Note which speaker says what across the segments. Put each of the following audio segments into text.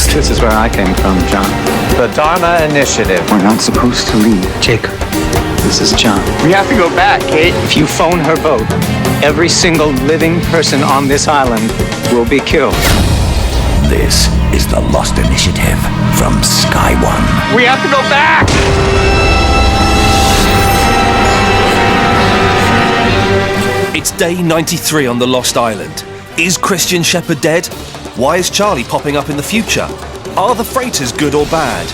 Speaker 1: lost.
Speaker 2: This is where I came from, John. The Dharma Initiative.
Speaker 1: We're not supposed to leave.
Speaker 2: Jacob, this is John.
Speaker 3: We have to go back, Kate.
Speaker 2: If you phone her boat, every single living person on this island will be killed.
Speaker 4: This is the Lost Initiative from Sky One.
Speaker 3: We have to go back!
Speaker 5: It's day 93 on the Lost Island. Is Christian Shepherd dead? Why is Charlie popping up in the future? Are the freighters good or bad?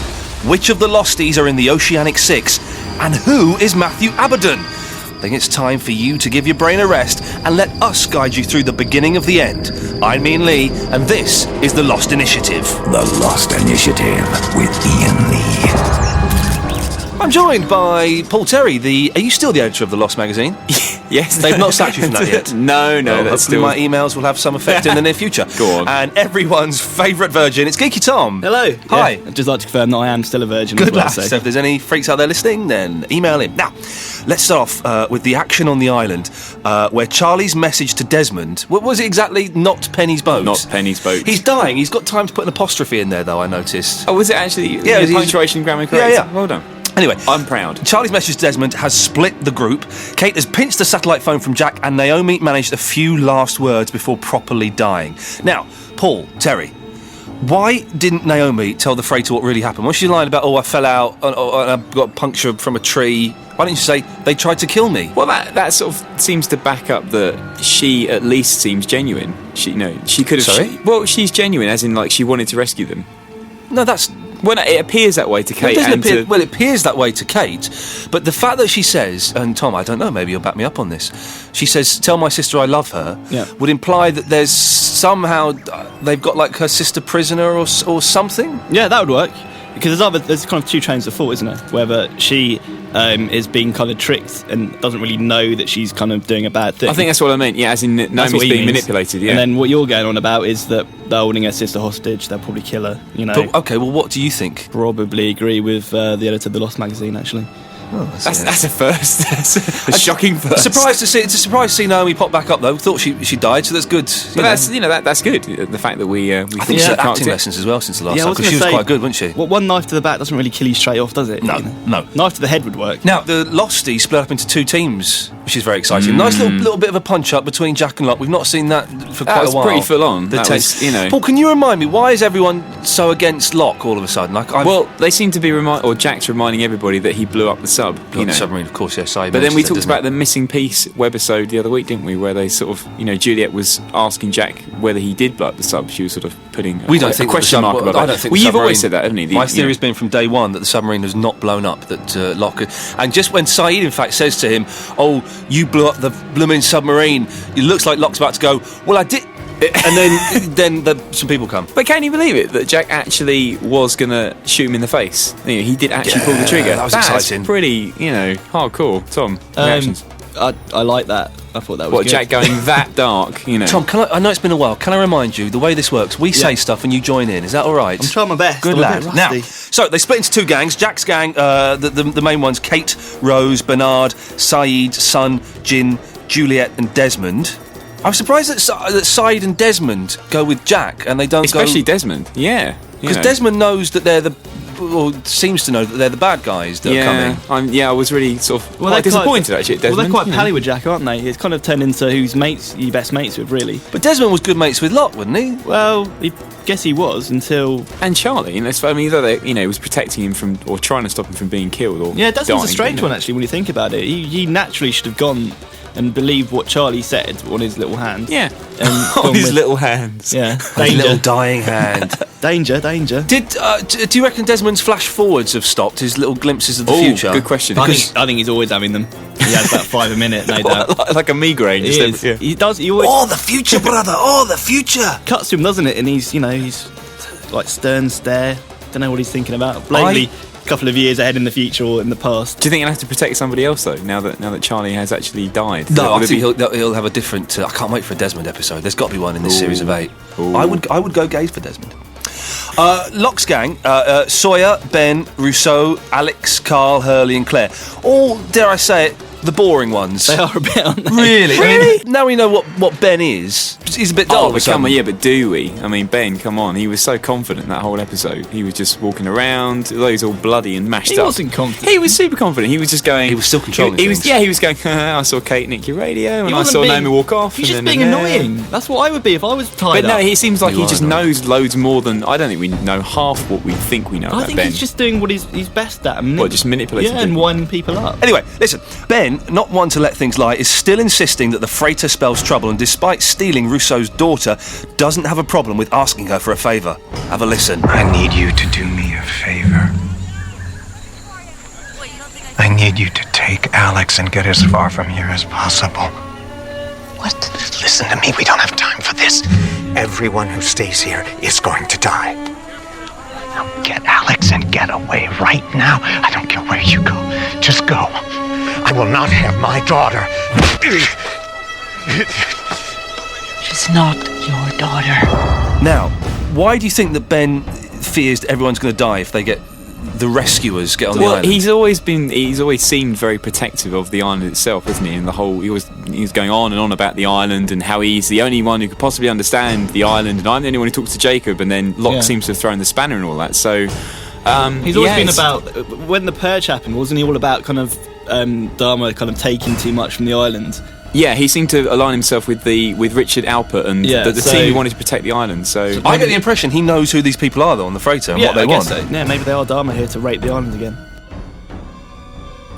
Speaker 5: Which of the Losties are in the Oceanic Six? And who is Matthew Abaddon? I think it's time for you to give your brain a rest and let us guide you through the beginning of the end. I'm Ian Lee, and this is the Lost Initiative.
Speaker 4: The Lost Initiative with Ian Lee.
Speaker 5: I'm joined by Paul Terry. Are you still the editor of the Lost magazine?
Speaker 6: Yes.
Speaker 5: They've not sacked you from that yet?
Speaker 6: No, that's
Speaker 5: hopefully
Speaker 6: still...
Speaker 5: my emails will have some effect in the near future.
Speaker 6: Go on.
Speaker 5: And everyone's favourite virgin, it's Geeky Tom.
Speaker 7: Hello.
Speaker 5: Hi.
Speaker 7: Yeah, I'd just like to confirm that I am still a virgin.
Speaker 5: Good
Speaker 7: as well,
Speaker 5: lad. So if there's any freaks out there listening, then email him. Now, let's start off with the action on the island, where Charlie's message to Desmond, what was it exactly? Not Penny's boat.
Speaker 6: Not Penny's boat.
Speaker 5: He's dying. He's got time to put an apostrophe in there, though, I noticed.
Speaker 6: Oh, was it actually?
Speaker 5: Yeah,
Speaker 6: the punctuation, grammar correct?
Speaker 5: Yeah.
Speaker 6: Well done.
Speaker 5: Anyway,
Speaker 6: I'm proud.
Speaker 5: Charlie's message to Desmond has split the group. Kate has pinched the satellite phone from Jack, and Naomi managed a few last words before properly dying. Now, Paul, Terry, why didn't Naomi tell the freighter what really happened? Was she lying about, I fell out and I got a puncture from a tree? Why didn't you say, they tried to kill me?
Speaker 6: Well, that sort of seems to back up that she at least seems genuine. She could have...
Speaker 5: Sorry?
Speaker 6: She's genuine, as in, like, she wanted to rescue them.
Speaker 5: No, that's...
Speaker 6: Well, it appears that way to Kate.
Speaker 5: Well, it appears that way to Kate, but the fact that she says, and Tom, I don't know, maybe you'll back me up on this, she says, tell my sister I love her, would imply that there's somehow, they've got like her sister prisoner or something?
Speaker 7: Yeah, that would work. Because there's kind of two trains of thought, isn't there? Whether she is being kind of tricked and doesn't really know that she's kind of doing a bad thing.
Speaker 6: I think that's what I meant, yeah, as in Naomi's being manipulated, yeah.
Speaker 7: And then what you're going on about is that they're holding her sister hostage, they'll probably kill her, you know.
Speaker 5: But, okay, well, what do you think?
Speaker 7: Probably agree with the editor of the Lost magazine, actually.
Speaker 5: Oh,
Speaker 6: that's a first. That's a shocking first.
Speaker 5: Surprised to see. It's a surprise to see Naomi pop back up though. Thought she died, so that's good.
Speaker 6: But that's good. The fact that we
Speaker 5: I think she had acting lessons as well since the last time, because she was quite good, wasn't she?
Speaker 7: Well, one knife to the back doesn't really kill you straight off, does it?
Speaker 5: No.
Speaker 7: Knife to the head would work.
Speaker 5: Now the Losties split up into two teams, which is very exciting. Nice little bit of a punch up between Jack and Locke. We've not seen that for quite a while.
Speaker 6: Pretty full on.
Speaker 5: Paul, can you remind me why is everyone so against Locke all of a sudden?
Speaker 6: Well, they seem to be Jack's reminding everybody that he blew up the sub.
Speaker 5: The submarine, of course, yes.
Speaker 6: But then we talked about the missing piece webisode the other week, didn't we? Where they sort of, Juliet was asking Jack whether he did blow up the sub. She was sort of putting a question mark about that.
Speaker 5: I don't think
Speaker 6: you've always said that, haven't you?
Speaker 5: My theory has been from day one that the submarine was not blown up, that Locke... And just when Saeed, in fact, says to him, oh, you blew up the blooming submarine, it looks like Locke's about to go, well, I did... and then some people come.
Speaker 6: But can you believe it that Jack actually was going to shoot him in the face? He did actually pull the trigger.
Speaker 5: That was exciting.
Speaker 6: Pretty, hardcore. Tom, reactions?
Speaker 7: I like that. I thought that was good.
Speaker 6: Jack going that dark,
Speaker 5: Tom, I know it's been a while. Can I remind you, the way this works, we say stuff and you join in. Is that all right?
Speaker 7: I'm trying my best.
Speaker 5: Good lad. Now, so they split into two gangs. Jack's gang, the main ones, Kate, Rose, Bernard, Saeed, Sun, Jin, Juliet and Desmond. I'm surprised that Saeed and Desmond go with Jack and they don't
Speaker 6: Especially Desmond, yeah.
Speaker 5: Because Desmond knows that they're seems to know that they're the bad guys that are coming.
Speaker 6: I was really sort of quite disappointed actually at Desmond.
Speaker 7: Well, they're quite pally with Jack, aren't they? It's kind of turned into who's you best mates with, really.
Speaker 5: But Desmond was good mates with Locke, wasn't he?
Speaker 7: Well, I guess he was until...
Speaker 6: And Charlie, he was protecting him from, or trying to stop him from being killed or
Speaker 7: Desmond's a strange one, actually, when you think about it. He naturally should have gone and believed what Charlie said on his little hand.
Speaker 6: Yeah. On his little hands.
Speaker 7: Yeah.
Speaker 5: His little dying hand.
Speaker 7: Danger.
Speaker 5: Do you reckon Desmond's flash forwards have stopped, his little glimpses of the future?
Speaker 6: Good question.
Speaker 7: I think he's always having them. He has about 5 a minute, no doubt.
Speaker 6: Like a migraine.
Speaker 7: He does. He always...
Speaker 5: Oh, the future, brother. Oh, the future.
Speaker 7: Cuts to him, doesn't it? And he's like stern stare. Don't know what he's thinking about. Blatantly a couple of years ahead in the future or in the past.
Speaker 6: Do you think he'll have to protect somebody else though? Now that Charlie has actually died.
Speaker 5: No, I think he'll have a different. I can't wait for a Desmond episode. There's got to be one in this series of 8. I would go gaze for Desmond. Locke's gang: Sawyer, Ben, Rousseau, Alex, Carl, Hurley, and Claire. All, dare I say it, the boring ones.
Speaker 7: They are a bit, aren't they?
Speaker 5: Really? Really? Now we know what Ben is.
Speaker 6: he's a bit dull.
Speaker 1: But come on, yeah, but do we? I mean, Ben, come on. He was so confident that whole episode. He was just walking around, although he's all bloody and mashed up.
Speaker 7: He wasn't confident.
Speaker 1: He was super confident. He was just going.
Speaker 6: He was still controlling
Speaker 1: he was,
Speaker 6: things.
Speaker 1: Yeah, he was going. I saw Kate nick your radio, and I
Speaker 7: wasn't
Speaker 1: saw
Speaker 7: being-
Speaker 1: Naomi walk off.
Speaker 7: He's
Speaker 1: and
Speaker 7: just
Speaker 1: then,
Speaker 7: being annoying. That's what I would be if I was tied
Speaker 1: But no,
Speaker 7: up.
Speaker 1: he seems like
Speaker 6: You
Speaker 1: he
Speaker 6: are
Speaker 1: just
Speaker 6: annoying.
Speaker 1: knows loads more than. I don't think we know half what we think we know
Speaker 7: I
Speaker 1: about
Speaker 7: think
Speaker 1: Ben.
Speaker 7: he's just doing what he's best at.
Speaker 1: What, just manipulating
Speaker 7: Yeah, and
Speaker 1: people?
Speaker 7: winding people up.
Speaker 5: Anyway, listen, Ben, not one to let things lie, is still insisting that the freighter spells trouble, and despite stealing Rousseau's daughter, doesn't have a problem with asking her for a favour. Have a listen.
Speaker 8: I need you to do me a favor. I need you to take Alex and get as far from here as possible.
Speaker 9: What?
Speaker 8: Listen to me, we don't have time for this. Everyone who stays here is going to die. Now get Alex and get away right now. I don't care where you go. Just go. I will not have my daughter.
Speaker 9: She's not your daughter.
Speaker 5: Now, why do you think that Ben fears that everyone's going to die if they get the rescuers get on the
Speaker 1: Well,
Speaker 5: island?
Speaker 1: he's always seemed very protective of the island itself, isn't he? And the whole he was going on and on about the island and how he's the only one who could possibly understand the island, and I'm the only one who talks to Jacob. And then Locke seems to have thrown the spanner and all that. So
Speaker 7: He's always been about when the purge happened. Wasn't he all about kind of Dharma kind of taking too much from the island?
Speaker 1: Yeah, he seemed to align himself with Richard Alpert and the
Speaker 7: so-
Speaker 1: team who wanted to protect the island. So
Speaker 5: I get the impression he knows who these people are, though, on the freighter and what they
Speaker 7: I
Speaker 5: want.
Speaker 7: guess so. Yeah, maybe they are Dharma here to rape the island again.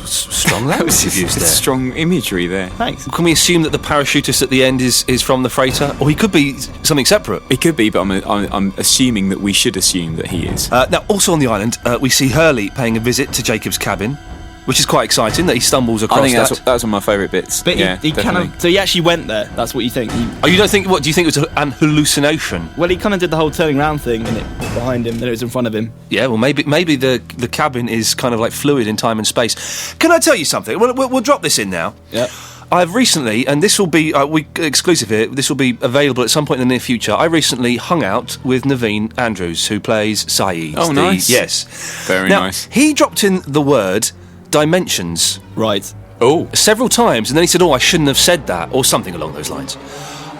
Speaker 5: Strong
Speaker 1: that
Speaker 5: language
Speaker 1: was
Speaker 5: you've used there.
Speaker 1: strong imagery there.
Speaker 7: Thanks.
Speaker 5: Can we assume that the parachutist at the end is from the freighter? Or he could be something separate?
Speaker 1: It could be, but I'm assuming that we should assume that he is.
Speaker 5: Now, also on the island, we see Hurley paying a visit to Jacob's cabin, which is quite exciting that he stumbles across
Speaker 1: I think
Speaker 5: that.
Speaker 1: that's one of my favourite bits.
Speaker 7: But
Speaker 1: yeah,
Speaker 7: he kind
Speaker 1: definitely.
Speaker 7: of. So he actually went there. That's what you think.
Speaker 5: Oh, you don't think? What do you think it was an hallucination?
Speaker 7: Well, he kind of did the whole turning around thing, and it was behind him, then it was in front of him.
Speaker 5: Yeah, well, maybe the cabin is kind of like fluid in time and space. Can I tell you something? We'll drop this in now.
Speaker 7: Yeah.
Speaker 5: I've recently, and this will be exclusive here. This will be available at some point in the near future. I recently hung out with Naveen Andrews, who plays Saeed.
Speaker 1: Oh, nice.
Speaker 5: Yes,
Speaker 1: Very
Speaker 5: now,
Speaker 1: nice.
Speaker 5: He dropped in the word dimensions
Speaker 7: Right.
Speaker 1: Oh,
Speaker 5: several times, and then he said, "Oh, I shouldn't have said that," or something along those lines,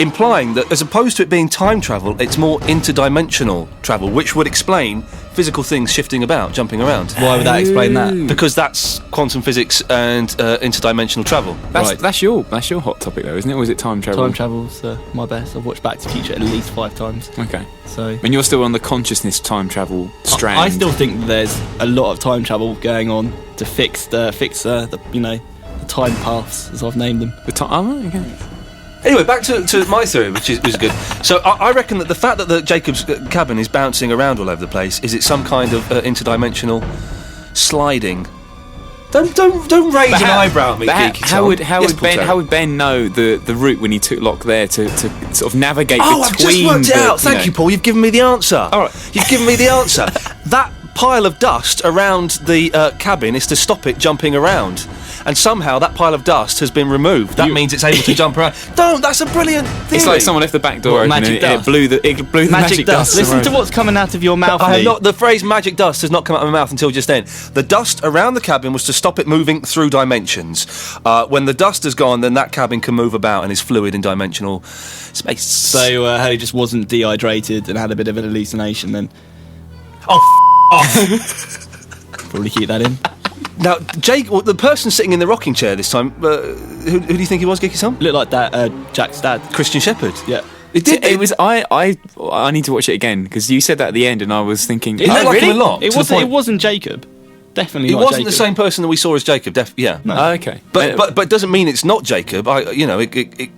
Speaker 5: implying that as opposed to it being time travel, it's more interdimensional travel, which would explain physical things shifting about, jumping around.
Speaker 7: Why would that explain that?
Speaker 5: Because that's quantum physics and interdimensional travel.
Speaker 1: that's your hot topic though, isn't it? Or is it time travel?
Speaker 7: Time travel's my best. I've watched Back to the Future at least 5 times.
Speaker 1: Okay.
Speaker 7: So
Speaker 1: And you're still on the consciousness time travel strand.
Speaker 7: I still think there's a lot of time travel going on to fix the the time paths, as I've named them.
Speaker 1: the time. Oh, okay.
Speaker 5: Anyway, back to my theory, which is good. So I reckon that the fact that the Jacob's cabin is bouncing around all over the place is it some kind of interdimensional sliding. Don't raise an eyebrow at me,
Speaker 1: But
Speaker 5: geeky
Speaker 1: how
Speaker 5: Tom.
Speaker 1: would
Speaker 5: Yes, Paul Terry.
Speaker 1: how would Ben know the route when he took Locke there to sort of navigate
Speaker 5: Oh, I've
Speaker 1: between?
Speaker 5: just worked it out. Thank you,
Speaker 1: know.
Speaker 5: Paul. You've given me the answer.
Speaker 1: All right.
Speaker 5: You've given me the answer. That pile of dust around the cabin is to stop it jumping around. And somehow that pile of dust has been removed. That means it's able to jump around. That's a brilliant theory.
Speaker 1: It's like someone left the back door
Speaker 7: What,
Speaker 1: open
Speaker 7: magic
Speaker 1: and it
Speaker 7: dust?
Speaker 1: blew the magic dust.
Speaker 7: Listen to what's coming out of your mouth.
Speaker 5: I have
Speaker 7: Lee.
Speaker 5: not. The phrase "magic dust" has not come out of my mouth until just then. The dust around the cabin was to stop it moving through dimensions. When the dust has gone, then that cabin can move about and is fluid in dimensional space.
Speaker 7: So Hurley just wasn't dehydrated and had a bit of an hallucination then. Probably keep that in.
Speaker 5: Now, Jake, the person sitting in the rocking chair this time, who do you think he was, Geeky Tom?
Speaker 7: Looked like that Jack's dad.
Speaker 5: Christian Shepherd.
Speaker 7: Yeah.
Speaker 5: It did.
Speaker 1: It was. I need to watch it again because you said that at the end, and I was thinking.
Speaker 5: It looked like him a lot.
Speaker 7: It
Speaker 5: to the
Speaker 7: wasn't.
Speaker 5: point-
Speaker 7: It wasn't Jacob. Definitely.
Speaker 5: It
Speaker 7: not
Speaker 5: wasn't
Speaker 7: Jacob.
Speaker 5: the same person that we saw as Jacob. Yeah.
Speaker 7: No.
Speaker 1: Oh, okay.
Speaker 5: But it doesn't mean it's not Jacob. It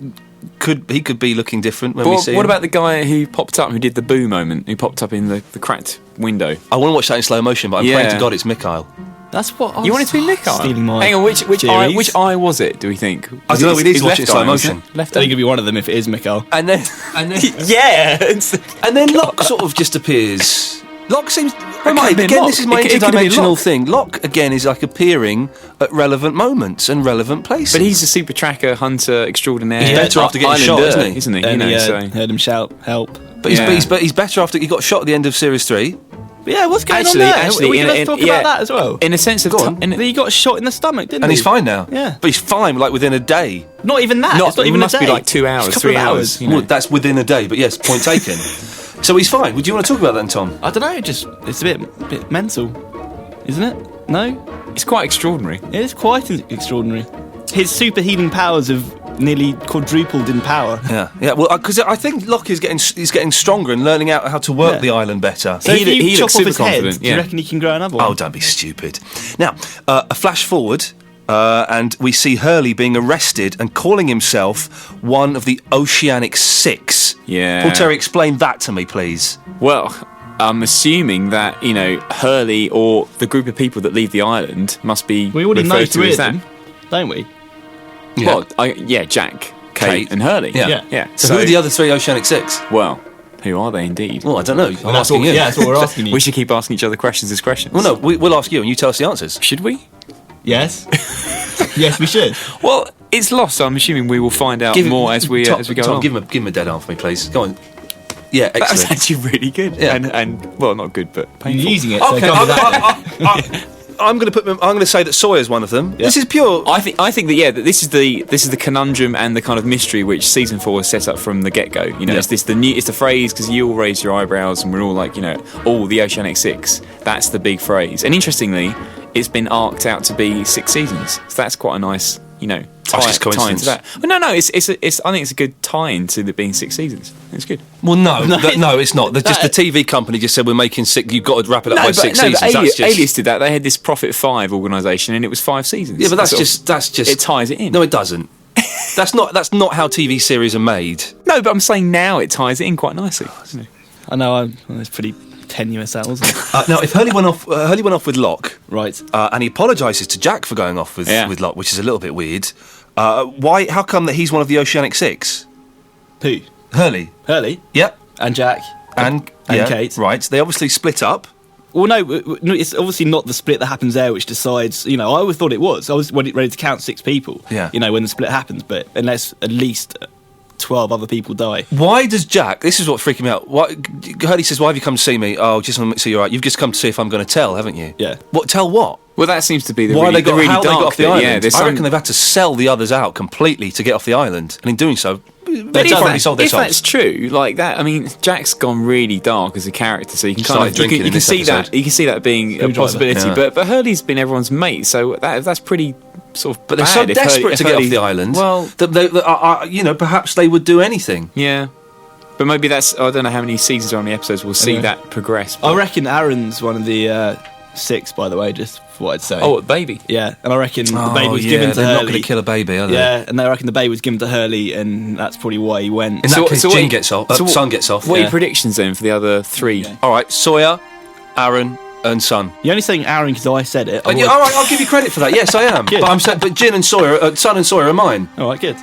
Speaker 5: could be looking different when we see
Speaker 1: what
Speaker 5: him.
Speaker 1: about the guy who popped up, who did the boo moment, who popped up in the cracked window?
Speaker 5: I want to watch that in slow motion, but I'm praying
Speaker 1: Yeah.
Speaker 5: to God it's Mikhail.
Speaker 7: That's what I
Speaker 1: You
Speaker 7: was
Speaker 1: wanted to be Nick?
Speaker 7: stealing my.
Speaker 1: Hang on, which
Speaker 7: theories.
Speaker 1: eye was it? Do we think?
Speaker 5: I don't know, we need to watch it in
Speaker 1: His
Speaker 5: slow
Speaker 1: left eye, wasn't
Speaker 5: motion.
Speaker 1: it? Left
Speaker 7: I think
Speaker 1: eye.
Speaker 7: it'd be one of them if it is Mikhail.
Speaker 5: And then
Speaker 1: Yeah.
Speaker 5: and then Locke sort of just appears. Locke seems.
Speaker 1: might
Speaker 5: Okay,
Speaker 1: have been
Speaker 5: again,
Speaker 1: Locke.
Speaker 5: this is my
Speaker 1: It could have been
Speaker 5: interdimensional
Speaker 1: Locke.
Speaker 5: thing. Locke again is like appearing at relevant moments and relevant places.
Speaker 1: But he's a super tracker, hunter extraordinaire.
Speaker 5: He's better after getting shot,
Speaker 1: Islander,
Speaker 5: isn't he?
Speaker 1: You
Speaker 7: And
Speaker 1: know,
Speaker 7: he
Speaker 1: so.
Speaker 7: heard him shout, "Help!"
Speaker 5: But he's better after he got shot at the end of series 3.
Speaker 7: Yeah, what's going on there? Are we going to talk about that as well?
Speaker 1: In a sense of
Speaker 7: he got shot in the stomach, didn't he?
Speaker 5: And he's fine now.
Speaker 7: Yeah.
Speaker 5: But he's fine, like, within a day.
Speaker 7: Not even that. It's not even
Speaker 1: must
Speaker 7: a day.
Speaker 1: be like 2 hours, 3 hours.
Speaker 5: Well, that's within a day, but yes, point taken. So he's fine. Would you want to talk about that then, Tom?
Speaker 7: I don't know, it's a bit mental, isn't it? No?
Speaker 1: It's quite extraordinary.
Speaker 7: It is quite extraordinary. His super healing powers have nearly quadrupled in power.
Speaker 5: Yeah. Well, because I think Locke is getting stronger and learning out how to work the island better.
Speaker 7: So if you chop off his head,
Speaker 1: confident,
Speaker 7: do you reckon he can grow another one?
Speaker 5: Oh, don't be stupid. Now, a flash forward, and we see Hurley being arrested and calling himself one of the Oceanic Six.
Speaker 1: Yeah.
Speaker 5: Paul Terry, explain that to me, please.
Speaker 1: Well, I'm assuming that, Hurley or the group of people that leave the island must be
Speaker 7: We already know
Speaker 1: referred to
Speaker 7: three
Speaker 1: as
Speaker 7: of
Speaker 1: that.
Speaker 7: them, don't we?
Speaker 1: Yeah. Well, Jack, Kate, and Hurley.
Speaker 5: Yeah. So who are the other three Oceanic Six?
Speaker 1: Well, who are they indeed?
Speaker 5: Well, I don't know. I'm asking you.
Speaker 7: Yeah, that's what we're asking you.
Speaker 1: We should keep asking each other questions as questions.
Speaker 5: Well, no, we'll ask you and you tell us the answers.
Speaker 1: Should we?
Speaker 7: Yes. Yes, we should.
Speaker 1: Well, it's lost, so I'm assuming we will find out more as we go along.
Speaker 5: Give him a dead arm for me, please. Go on. Yeah, excellent.
Speaker 1: That was actually really good.
Speaker 5: Yeah.
Speaker 1: And well, not good, but painful.
Speaker 7: You're using it, so
Speaker 5: Okay,
Speaker 7: it can't be that.
Speaker 5: I'm going to say that Sawyer's one of them. Yeah. This is pure.
Speaker 1: I think that this is the conundrum and the kind of mystery which season 4 has set up from the get go. It's the phrase, because you all raise your eyebrows and we're all like, the Oceanic Six. That's the big phrase. And interestingly, it's been arced out to be 6 seasons. So that's quite a nice,
Speaker 5: That's just coincidence.
Speaker 1: tie into that. Well, no, it's I think it's a good tie-in to there being 6 seasons. It's good.
Speaker 5: Well, no, it's not. The TV company just said we're making 6. You've got to wrap it up by 6 seasons.
Speaker 1: But Alias did that. They had this Profit 5 organisation, and it was 5 seasons.
Speaker 5: Yeah, but that's just
Speaker 1: it ties it in.
Speaker 5: No, it doesn't. That's not how TV series are made.
Speaker 1: No, but I'm saying now it ties it in quite nicely.
Speaker 7: I know. It's pretty tenuous, that wasn't it?
Speaker 5: Now, if Hurley went off with Locke,
Speaker 7: right,
Speaker 5: and he apologises to Jack for going off with Locke, which is a little bit weird. Why? How come that he's one of the Oceanic Six?
Speaker 7: Who?
Speaker 5: Hurley. Yep.
Speaker 7: And Jack.
Speaker 5: And
Speaker 7: Kate.
Speaker 5: Right. They obviously split up.
Speaker 7: Well, no, it's obviously not the split that happens there which decides. I always thought it was. I was ready to count 6 people.
Speaker 5: Yeah.
Speaker 7: When the split happens, but unless at least 12 other people die.
Speaker 5: Why does Jack? This is what's freaking me out. Hurley says, "Why have you come to see me?" Oh, just want to make sure you're right. You've just come to see if I'm going to tell, haven't you?
Speaker 7: Yeah.
Speaker 5: What? Tell what?
Speaker 1: Well, that seems to be the
Speaker 5: why
Speaker 1: really,
Speaker 5: they got,
Speaker 1: the really
Speaker 5: how
Speaker 1: dark
Speaker 5: they got off the
Speaker 1: bit.
Speaker 5: island.
Speaker 1: Yeah,
Speaker 5: I reckon they've had to sell the others out completely to get off the island, and in doing so, they've probably sold their souls.
Speaker 1: If that's true, like that, I mean, Jack's gone really dark as a character, so you can kind of you can see that being a possibility. Yeah. But Hurley's been everyone's mate, so that's pretty sort of.
Speaker 5: But they're so desperate to get off the island. Well, that perhaps they would do anything.
Speaker 1: Yeah. But maybe that's. I don't know how many seasons or how many episodes we'll see that progress.
Speaker 7: I reckon Aaron's one of the 6, by the way, just for what I'd say.
Speaker 1: Oh, a baby.
Speaker 7: Yeah, and I reckon the baby was given to Hurley.
Speaker 5: They're not going to kill a baby, are they?
Speaker 7: Yeah, and I reckon the baby was given to Hurley, and that's probably why he went.
Speaker 5: In that case, Jin gets off. Son gets off.
Speaker 1: What are your predictions then for the other 3?
Speaker 5: Okay. All right, Sawyer, Aaron, and Son.
Speaker 7: You're only saying Aaron because I said it.
Speaker 5: All right, I'll give you credit for that. Yes, I am. But Jin and Sawyer, Son and Sawyer are mine.
Speaker 7: All right, good.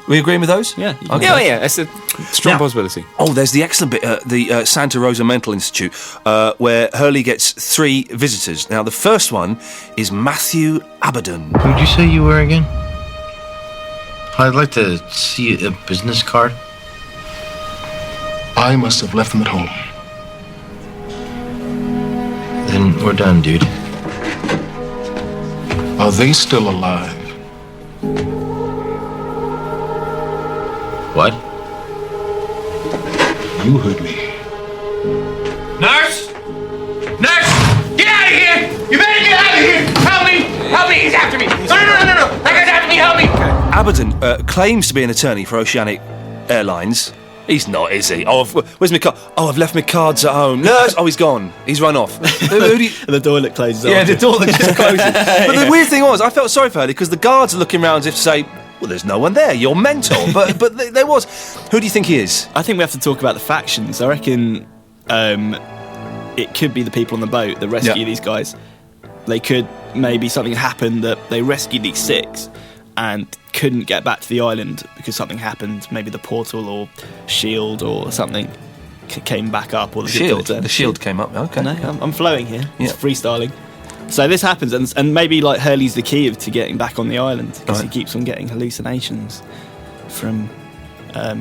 Speaker 5: We agreeing with those?
Speaker 7: Yeah.
Speaker 1: Okay. Yeah. That's a strong possibility.
Speaker 5: Oh, there's the excellent bit, the Santa Rosa Mental Institute, where Hurley gets 3 visitors. Now, the first one is Matthew Abaddon.
Speaker 10: Who'd you say you were again? I'd like to see a business card.
Speaker 11: I must have left them at home.
Speaker 10: Then we're done, dude.
Speaker 11: Are they still alive?
Speaker 10: What?
Speaker 11: You heard me.
Speaker 3: Nurse! Nurse! Get out of here! You better get out of here! Help me! Help me! He's after me! No! That guy's after me! Help me!
Speaker 5: Abaddon claims to be an attorney for Oceanic Airlines. He's not, is he? Oh, where's my card? Oh, I've left my cards at home. Nurse! Oh, he's gone. He's run off.
Speaker 7: The toilet closes.
Speaker 5: Yeah, the toilet just closes. But the weird thing was, I felt sorry for her because the guards are looking around as if to say, well, there's no one there. You're mental. But there was. Who do you think he is?
Speaker 7: I think we have to talk about the factions. I reckon it could be the people on the boat that rescue these guys. They could maybe something happened that they rescued these 6 and couldn't get back to the island because something happened. Maybe the portal or shield or something came back up. Or the
Speaker 5: shield. The shield came up. Okay.
Speaker 7: No, I'm flowing here. It's freestyling. So this happens, and maybe like Hurley's the key to getting back on the island because he keeps on getting hallucinations from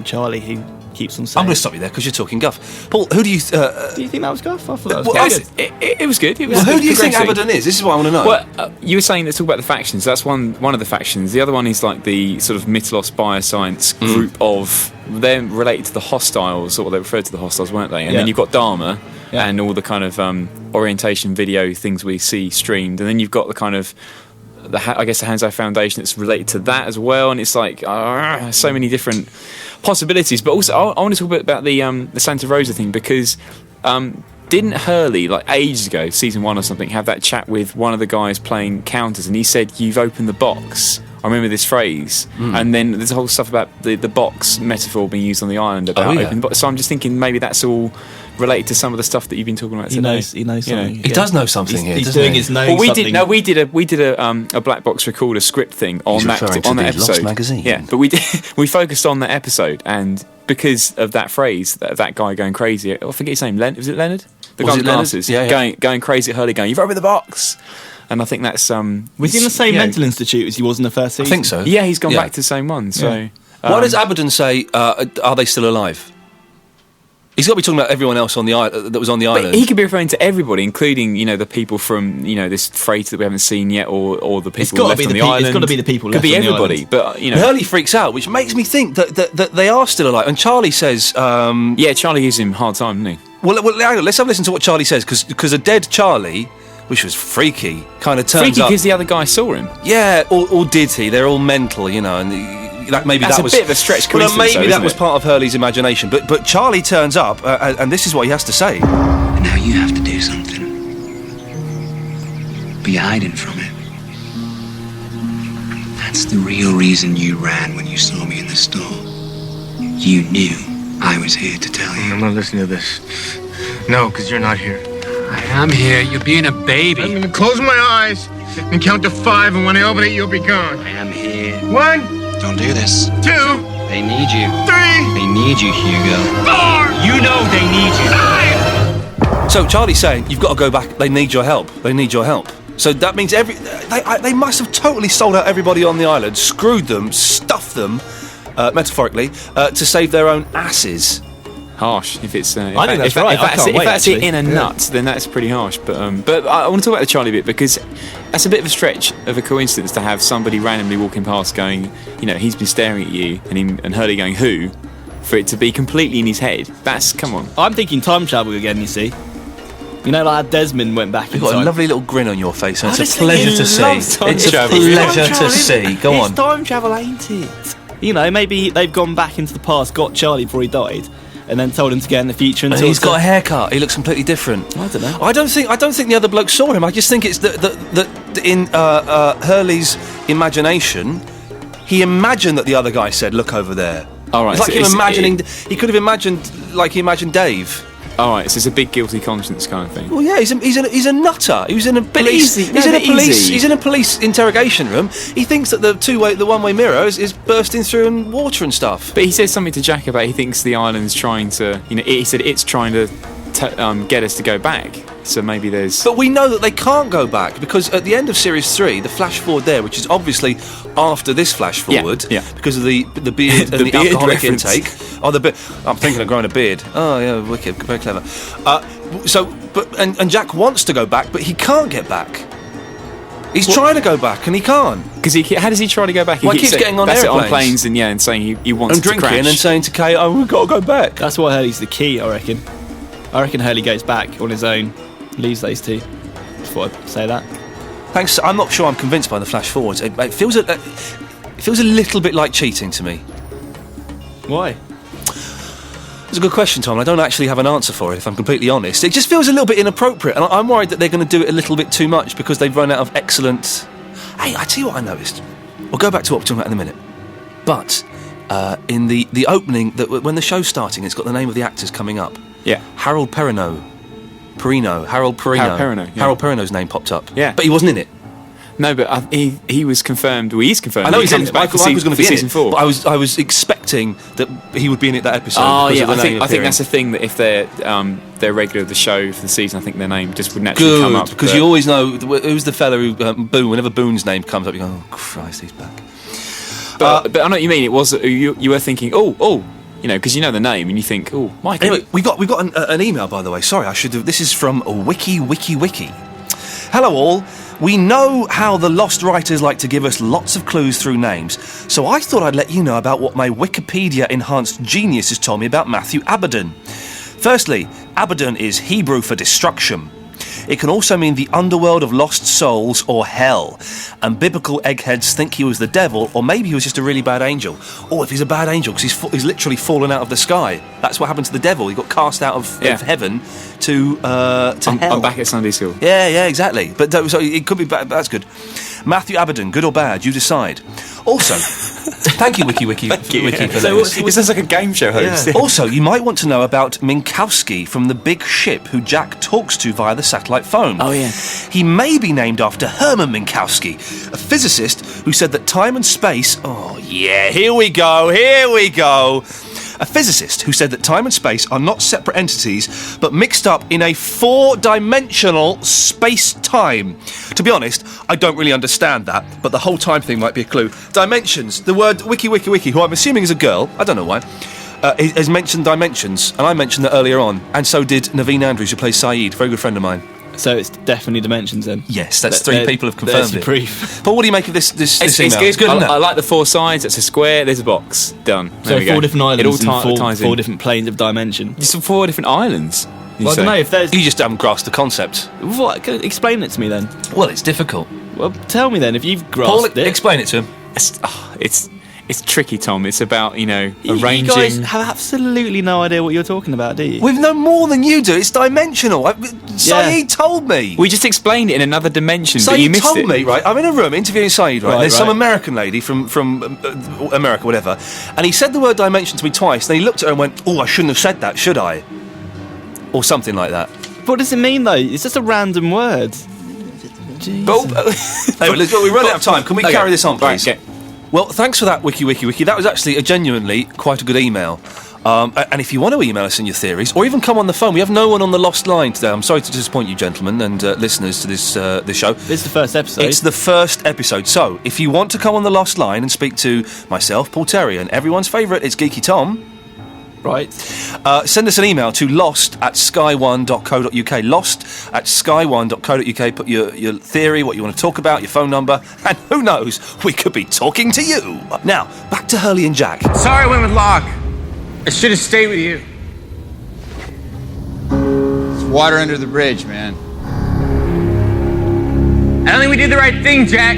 Speaker 7: Charlie, who keeps on saying.
Speaker 5: I'm going to stop you there because you're talking guff. Paul, who do you...
Speaker 7: do you think that was guff? I thought that was
Speaker 5: Well,
Speaker 7: good.
Speaker 1: It was good. It was
Speaker 5: who do you think
Speaker 1: progressing.
Speaker 5: Abaddon is? This is what I want to know.
Speaker 1: Well, you were saying, let's talk about the factions. That's one of the factions. The other one is like the sort of Mythos Bioscience group of... They're related to the Hostiles, or they referred to the Hostiles, weren't they? And then you've got Dharma and all the kind of orientation video things we see streamed. And then you've got the kind of... I guess the Hanzo Foundation that's related to that as well, and it's like so many different possibilities. But also, I want to talk a bit about the Santa Rosa thing, because didn't Hurley, like ages ago, season 1 or something, have that chat with one of the guys playing counters, and he said, "You've opened the box." I remember this phrase, and then there's a whole stuff about the box metaphor being used on the island about open box. So I'm just thinking maybe that's all related to some of the stuff that you've been talking about today.
Speaker 7: He knows something.
Speaker 5: He does know something here.
Speaker 7: He's doing his knowing something.
Speaker 1: We did a black box recorder script thing on that episode.
Speaker 5: Lost magazine.
Speaker 1: Yeah, but we focused on that episode, and because of that phrase, that guy going crazy. I forget his name. Was it Leonard? The guy with glasses.
Speaker 5: Yeah.
Speaker 1: Going crazy at Hurley, going, "You've opened the box." And I think that's
Speaker 7: was he in the same mental institute as he was in the first season?
Speaker 5: I think so.
Speaker 1: Yeah, he's gone back to the same one. So
Speaker 5: why does Abaddon say, are they still alive? He's got to be talking about everyone else on the that was on the island.
Speaker 1: But he could be referring to everybody, including the people from this freighter that we haven't seen yet, or the people left on the island.
Speaker 7: It's got to be the people.
Speaker 1: Could
Speaker 7: left
Speaker 1: be
Speaker 7: on the
Speaker 1: everybody,
Speaker 7: island.
Speaker 1: but
Speaker 5: Hurley freaks out, which makes me think that they are still alive. And Charlie says,
Speaker 1: Charlie gives him a hard time, doesn't he?
Speaker 5: Well, hang on, let's have a listen to what Charlie says, because a dead Charlie, which was freaky, kind of turns
Speaker 1: freaky
Speaker 5: up.
Speaker 1: because the other guy saw him.
Speaker 5: Yeah, or did he? They're all mental, and
Speaker 1: That's
Speaker 5: that
Speaker 1: a
Speaker 5: was
Speaker 1: bit of a stretch coincidence.
Speaker 5: Well, maybe
Speaker 1: though,
Speaker 5: that was part of Hurley's imagination. But Charlie turns up, and this is what he has to say.
Speaker 12: And now you have to do something. But you're hiding from it. That's the real reason you ran when you saw me in the store. You knew I was here to tell you.
Speaker 13: I'm not listening to this. No, because you're not here.
Speaker 12: I am here. You're being a baby.
Speaker 13: I'm going to close my eyes and count to 5, and when I open it, you'll be gone.
Speaker 12: I am here.
Speaker 13: 1.
Speaker 12: Don't do this.
Speaker 13: 2.
Speaker 12: They need you.
Speaker 13: 3.
Speaker 12: They need you, Hugo.
Speaker 13: 4. You know they need you. 5.
Speaker 5: So Charlie's saying, you've got to go back. They need your help. They need your help. So that means they must have totally sold out everybody on the island, screwed them, stuffed them, metaphorically, to save their own asses.
Speaker 1: Harsh. If it's,
Speaker 7: I think that's right.
Speaker 1: If that's it in a nut, then that's pretty harsh. But I want to talk about the Charlie bit, because that's a bit of a stretch of a coincidence to have somebody randomly walking past going, he's been staring at you, and Hurley going, who? For it to be completely in his head. Come on.
Speaker 7: I'm thinking time travel again, you see. Like Desmond went back in
Speaker 5: You've got
Speaker 7: time.
Speaker 5: a lovely little grin on your face, and it's
Speaker 7: Honestly,
Speaker 5: a pleasure to see.
Speaker 7: it's time
Speaker 5: It's a
Speaker 7: travel.
Speaker 5: pleasure to see. Go on.
Speaker 7: It's time travel, ain't it? Maybe they've gone back into the past, got Charlie before he died, and then told him to get in the future.
Speaker 5: And he's got a haircut. He looks completely different.
Speaker 7: I don't know.
Speaker 5: I don't think the other bloke saw him. I just think it's that in Hurley's imagination, he imagined that the other guy said, "Look over there."
Speaker 1: All right.
Speaker 5: It's like him imagining. He could have imagined like he imagined Dave.
Speaker 1: All right, so it's a big guilty conscience kind of thing.
Speaker 5: Well, yeah, he's a nutter. He was in a police. He's in a police interrogation room. He thinks that the one-way mirror is bursting through and water and stuff.
Speaker 1: But he says something to Jack about he thinks the island's trying to. He said it's trying to get us to go back. So maybe there's.
Speaker 5: But we know that they can't go back, because at the end of series 3, the flash forward there, which is obviously after this flash forward, because of the beard and the alcoholic
Speaker 1: reference.
Speaker 5: intake. Oh, the beard. I'm thinking of growing a beard. Oh yeah, wicked, very clever. And Jack wants to go back, but he can't get back. He's trying to go back and he can't.
Speaker 1: Because how does he try to go back?
Speaker 5: He keeps getting on
Speaker 1: planes and saying he wants
Speaker 5: and
Speaker 1: to
Speaker 5: drinking
Speaker 1: crash.
Speaker 5: and saying to Kate, "Oh, we've got to go back."
Speaker 7: That's why Hurley's the key, I reckon. I reckon Hurley goes back on his own, leaves those two. Just thought I'd say that.
Speaker 5: Thanks. I'm not sure I'm convinced by the flash forwards. It feels a little bit like cheating to me.
Speaker 7: Why?
Speaker 5: It's a good question, Tom. I don't actually have an answer for it, if I'm completely honest. It just feels a little bit inappropriate, and I'm worried that they're going to do it a little bit too much because they've run out of excellent... Hey, I tell you what I noticed. We'll go back to what we're talking about in a minute. But in the opening, when the show's starting, it's got the name of the actors coming up.
Speaker 1: Yeah.
Speaker 5: Harold Perrineau. Harold Perrineau.
Speaker 1: Yeah.
Speaker 5: Harold Perrineau's name popped up.
Speaker 1: Yeah.
Speaker 5: But he wasn't in it.
Speaker 1: No, but he was confirmed. Well, he's confirmed.
Speaker 5: I know he's in
Speaker 1: comes
Speaker 5: it.
Speaker 1: back for
Speaker 5: Michael was going to be in
Speaker 1: season
Speaker 5: it,
Speaker 1: 4.
Speaker 5: but I was expecting that he would be in it that episode.
Speaker 1: Oh
Speaker 5: because
Speaker 1: yeah,
Speaker 5: of the name
Speaker 1: I think
Speaker 5: appearing.
Speaker 1: that's the thing, that if they're regular of the show for the season, I think their name just would naturally come up.
Speaker 5: Because you always know who's the fella who Boone. Whenever Boone's name comes up, you go, "Oh Christ, he's back."
Speaker 1: But I know what you mean. It was you were thinking, oh, You know, because you know the name and you think, oh, Michael.
Speaker 5: Anyway, we got an email, by the way. Sorry, I should have. This is from Wiki. Hello all. We know how the Lost writers like to give us lots of clues through names, so I thought I'd let you know about what my Wikipedia-enhanced genius has told me about Matthew Abaddon. Firstly, Abaddon is Hebrew for destruction. It can also mean the underworld of lost souls or hell, and biblical eggheads think he was the devil, or maybe he was just a really bad angel. Or if he's a bad angel, because he's literally fallen out of the sky. That's what happened to the devil. He got cast out of heaven to hell.
Speaker 1: I'm back at Sunday school.
Speaker 5: Yeah, exactly. But so it could be bad. That's good. Matthew Abaddon, good or bad, you decide. Also, thank you, Wiki.
Speaker 1: Thank you.
Speaker 5: Wiki for
Speaker 1: So
Speaker 5: this.
Speaker 1: this is like a game show host.
Speaker 5: Yeah. Also, you might want to know about Minkowski from the big ship who Jack talks to via the satellite phone.
Speaker 1: Oh, yeah.
Speaker 5: He may be named after Herman Minkowski, a physicist who said that time and space... Oh, yeah, here we go. A physicist who said that time and space are not separate entities, but mixed up in a 4-dimensional space-time. To be honest, I don't really understand that, but the whole time thing might be a clue. Dimensions. The word Wiki, who I'm assuming is a girl, I don't know why, has mentioned dimensions, and I mentioned that earlier on, and so did Naveen Andrews, who plays Saeed, very good friend of mine.
Speaker 7: So it's definitely dimensions then?
Speaker 5: Yes, that's three people have confirmed
Speaker 7: there's
Speaker 5: it.
Speaker 7: Proof.
Speaker 5: But what do you make of this email?
Speaker 1: It's good.
Speaker 5: isn't it?
Speaker 1: I like the 4 sides. It's a square. There's a box. Done.
Speaker 7: So 4 different islands
Speaker 1: it all
Speaker 7: and
Speaker 1: ties in.
Speaker 7: 4 different planes of dimension.
Speaker 1: Just 4 different islands.
Speaker 7: Well, I don't know if there's...
Speaker 5: You just haven't grasped the concept.
Speaker 7: What? Explain it to me then.
Speaker 5: Well, it's difficult.
Speaker 7: Well, tell me then if you've
Speaker 5: Paul,
Speaker 7: grasped it.
Speaker 5: explain it to him.
Speaker 1: It's tricky, Tom. It's about, arranging...
Speaker 7: You guys have absolutely no idea what you're talking about, do you?
Speaker 5: We've known more than you do. It's dimensional. Saeed told me.
Speaker 1: We just explained it in another dimension, but you missed it.
Speaker 5: Saeed told me, right? I'm in a room interviewing Saeed, right? There's some
Speaker 7: right.
Speaker 5: American lady from America, whatever, and he said the word dimension to me twice, then he looked at her and went, oh, I shouldn't have said that, should I? Or something like that.
Speaker 7: What does it mean, though? It's just a random word.
Speaker 5: Anyway, we run out of time. Can we carry this on, please?
Speaker 1: Right, okay.
Speaker 5: Well, thanks for that, Wiki. That was actually genuinely quite a good email. And if you want to email us in your theories, or even come on the phone, we have no one on the lost line today. I'm sorry to disappoint you, gentlemen, and listeners to this show.
Speaker 7: It's the first episode.
Speaker 5: It's the first episode. So, if you want to come on the lost line and speak to myself, Paul Terry, and everyone's favourite, it's Geeky Tom.
Speaker 7: Right.
Speaker 5: Send us an email to lost@sky1.co.uk. Lost@sky1.co.uk. Put your theory, what you want to talk about, your phone number, and who knows, we could be talking to you. Now, back to Hurley and Jack.
Speaker 13: Sorry I went with Locke. I should have stayed with you. It's water under the bridge, man. I don't think we did the right thing, Jack.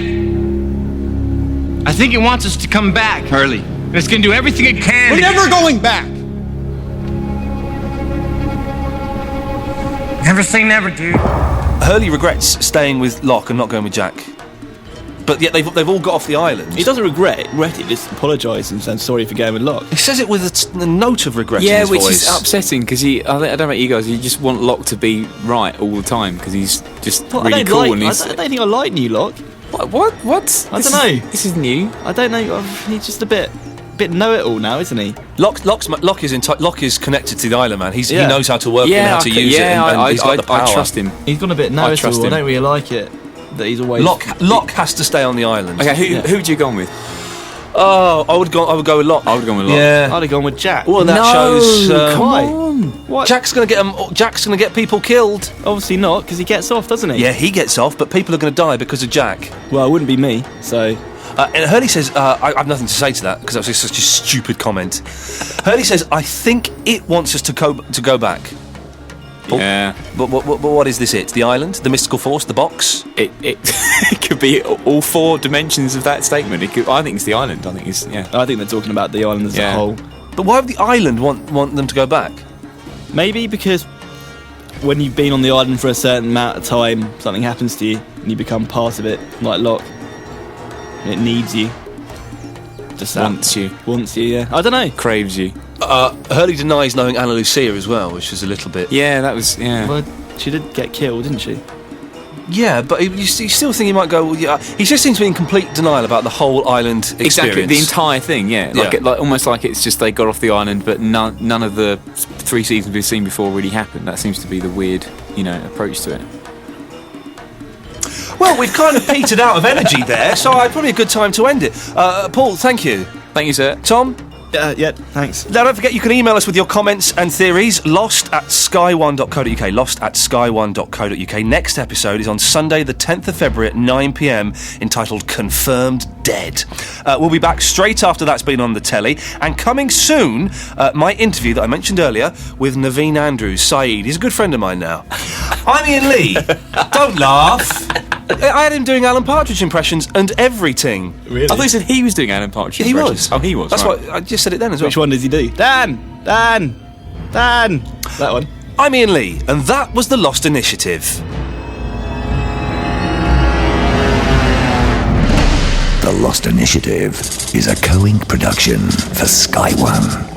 Speaker 13: I think it wants us to come back, Hurley. And it's gonna do everything it can. We're never going back. Never say never, dude.
Speaker 5: Hurley regrets staying with Locke and not going with Jack. But yet they've all got off the island.
Speaker 7: He doesn't regret it, just apologise and said sorry for going with Locke.
Speaker 5: He says it with a note of regret in his
Speaker 1: which
Speaker 5: voice.
Speaker 1: is upsetting, because I don't know about you guys, you just want Locke to be right all the time, because he's just really cool.
Speaker 7: I don't think I like new Locke.
Speaker 1: What?
Speaker 7: I don't know.
Speaker 1: This is new.
Speaker 7: I don't know. He's just a bit know-it-all now, isn't he?
Speaker 5: Locke is connected to the island, man. He knows how to work and how to use it, and he's got the power.
Speaker 1: I trust him.
Speaker 7: He's gone a bit know-it-all. I don't really like it that he's always...
Speaker 5: Locke has to stay on the island.
Speaker 1: Okay, who'd you gone with?
Speaker 5: Oh, I would go with Locke.
Speaker 1: I would have gone with Locke.
Speaker 5: Yeah.
Speaker 7: I'd have gone with Jack.
Speaker 5: Well, that shows...
Speaker 7: come on. What?
Speaker 5: Jack's going to get people killed.
Speaker 7: Obviously not, because he gets off, doesn't he?
Speaker 5: Yeah, he gets off, but people are going to die because of Jack.
Speaker 7: Well, it wouldn't be me, so...
Speaker 5: And Hurley says, I have nothing to say to that, because that was just such a stupid comment. Hurley says, I think it wants us to go back. Paul?
Speaker 1: Yeah.
Speaker 5: But what is this it? The island? The mystical force? The box?
Speaker 1: It it could be all 4 dimensions of that statement. I think it's the island. I think
Speaker 7: they're talking about the island as a whole.
Speaker 5: But why would the island want them to go back?
Speaker 7: Maybe because when you've been on the island for a certain amount of time, something happens to you and you become part of it, like Locke. It needs you. Just
Speaker 1: wants you,
Speaker 7: yeah. I don't know.
Speaker 1: Craves you.
Speaker 5: Hurley denies knowing Anna Lucia as well, which was a little bit...
Speaker 1: Yeah, that was... Yeah.
Speaker 7: Well, she did get killed, didn't she?
Speaker 5: Yeah, but you still think he might go... Yeah, he just seems to be in complete denial about the whole island experience.
Speaker 1: Exactly, the entire thing, yeah. Like almost like it's just they got off the island, but none of the 3 seasons we've seen before really happened. That seems to be the weird, approach to it.
Speaker 5: Well, we've kind of petered out of energy there, so probably a good time to end it. Paul, thank you.
Speaker 1: Thank you, sir.
Speaker 5: Tom?
Speaker 7: Yeah, thanks.
Speaker 5: Now, don't forget, you can email us with your comments and theories. lost@sky1.co.uk. lost@sky1.co.uk. Next episode is on Sunday, the 10th of February at 9 p.m, entitled Confirmed Dead. We'll be back straight after that's been on the telly. And coming soon, my interview that I mentioned earlier with Naveen Andrews, Saeed. He's a good friend of mine now. I'm Iain Lee. Don't laugh. I had him doing Alan Partridge impressions and everything.
Speaker 1: Really? I thought you said he was doing Alan Partridge impressions.
Speaker 5: He was.
Speaker 1: Oh, he was.
Speaker 5: That's
Speaker 1: right.
Speaker 5: what I just said it then as well.
Speaker 7: Which one does he do? Dan! That one.
Speaker 5: I'm Iain Lee, and that was The Lost Initiative.
Speaker 4: The Lost Initiative is a co-ink production for Sky One.